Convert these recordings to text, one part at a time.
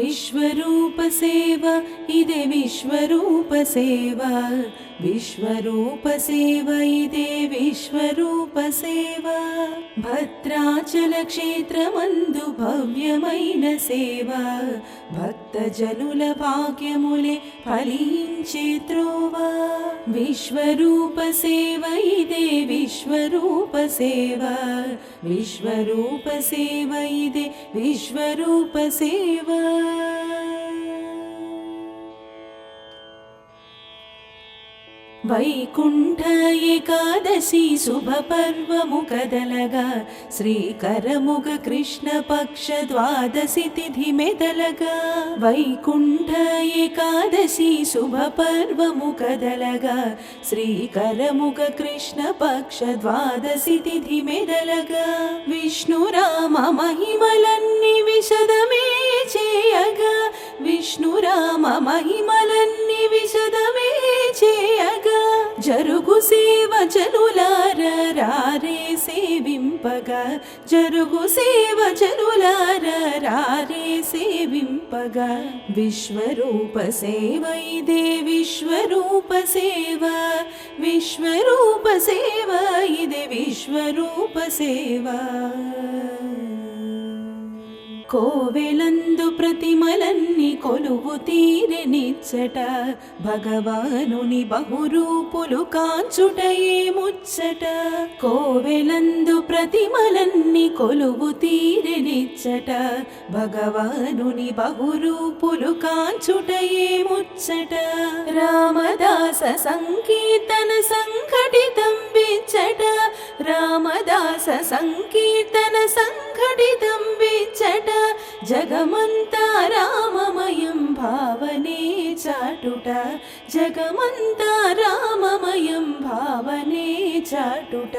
విశ్వరూప సేవ ఇదే విశ్వరూప సేవ, విశ్వరూప సేవ ఇదే విశ్వరూప సేవ. భద్రాచల క్షేత్రమందు భవ్యమైన సేవ, భక్తజనుల భాగ్యములే ఫలించే త్రోవ. విశ్వరూప సేవ ఇదే విశ్వరూప సేవ, విశ్వరూప సేవ ఇదే విశ్వరూప సేవ. వైకుంఠ ఏకాదశి శుభ పర్వము కదలగా, శ్రీకరముగ కృష్ణ పక్ష ద్వాదశి తిథి మెదలగా. వైకుంఠ ఏకాదశి శుభ పర్వము కదలగా, శ్రీకరముగ కృష్ణ పక్ష ద్వాదశి తిథి మెదలగా. విష్ణురామ మహిమలన్నీ విశదమే చేయగా, విష్ణురామ మహిమలన్నీ విశదమే చేయగా. జరుగు సేవ జనులార రారే సేవింపగా, జరుగు సేవ జనులార రారే సేవింపగా. విశ్వరూప సేవ ఇదే విశ్వరూప సేవ, విశ్వరూప సేవ ఇదే విశ్వరూప సేవ. కోవెలందు ప్రతిమలన్నీ కొలువు తీరెనిచ్చట, భగవానుని బహురూపులు కాంచుటయే ముచ్చట. కోవెలందు ప్రతిమలన్నీ కొలువు తీరెనిచ్చట, భగవానుని బహురూపులు కాంచుటయే ముచ్చట. రామదాస సంకీర్తన సంఘటితం విచ్చట, రామదాస సంకీర్తన సంఘటితం విచ్చట. జగమంతా రామమయం భావనే చాటుట, జగమంతా రామమయం భావనే చాటుట.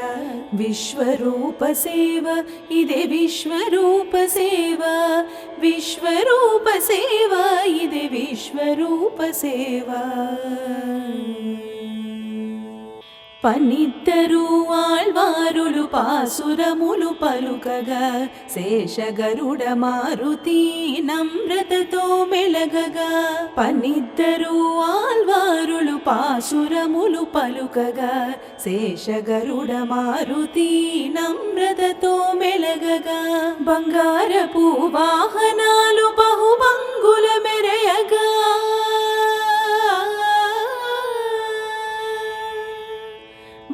విశ్వరూప సేవ ఇదే విశ్వరూప సేవ, విశ్వరూప సేవ ఇదే విశ్వరూప సేవ. పన్నిద్దరు ఆళ్వారులు పాసురములు పలుకగా, శేషగరుడ మారుతి నమ్రతతో మెలగగా. పన్నిద్దరు ఆళ్వారులు పాసురములు పలుకగా, శేషగరుడ మారుతి నమ్రతతో మెలగగా. బంగారపు వాహనాలు బహుభంగుల మెరయగా,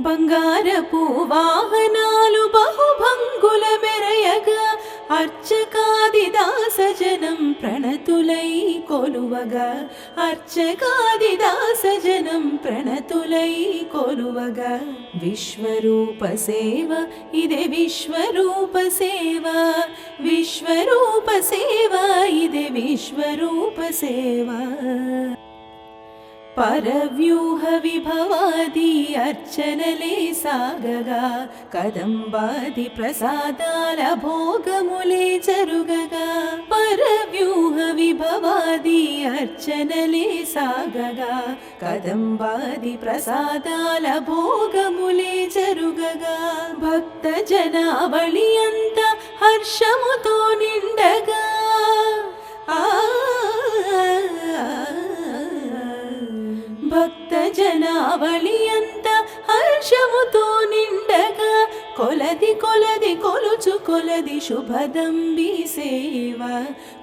బంగారపు వాహనాలు బహుభంగుల మెరయగా. అర్చకాది దాసజనం ప్రణతులై కొలువగా, అర్చకాది దాసజనం ప్రణతులై కొలువగా. విశ్వరూప సేవ ఇదే విశ్వరూప సేవ, విశ్వరూప సేవ ఇదే విశ్వరూప సేవ. పరవ్యూహ విభవాది అర్చనలే సాగగా, కదంబాది ప్రసాదాల భోగములే జరుగగా. పరవ్యూహ విభవాది అర్చనలే సాగగా, కదంబాది ప్రసాదాల భోగములే జరుగగా. భక్త జనావళి అంతా హర్షముతో నిండగా, భక్త జనావళి అంతా హర్షముతో నిండగా. కొలది కొలది కొలుచు కొలది శుభదంబి సేవ,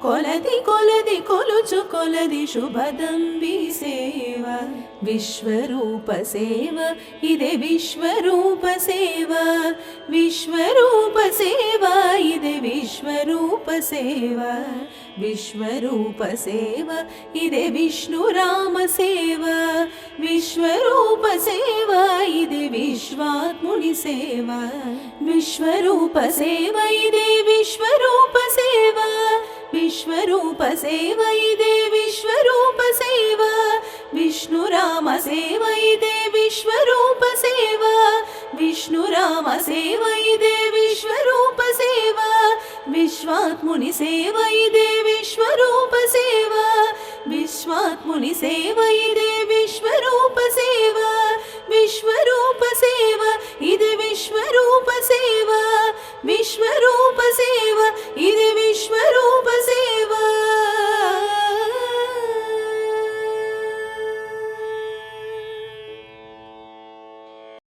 కొలది కొలది కొలుచు కొలది శుభదంబి సేవ. విశ్వరూప సేవ ఇదే విశ్వరూప సేవ, విశ్వరూప సేవ ఇదే విశ్వరూప సేవ. విశ్వరూప సేవ ఇదే విష్ణురామ సేవ, విశ్వరూప సేవ ఇదే విశ్వాత్ముని సేవ. విశ్వరూప సేవ ఇదే విశ్వరూప సేవ, విశ్వరూప సేవ ఇదే విశ్వరూప సేవ. విష్ణురామ సేవ ఇదే విశ్వరూప సేవ, విష్ణురామ సేవ ఇదే విశ్వరూప సేవ. విశ్వాత్ముని సేవ ఇదే విశ్వరూప సేవ, విశ్వాత్ముని సేవ ఇదే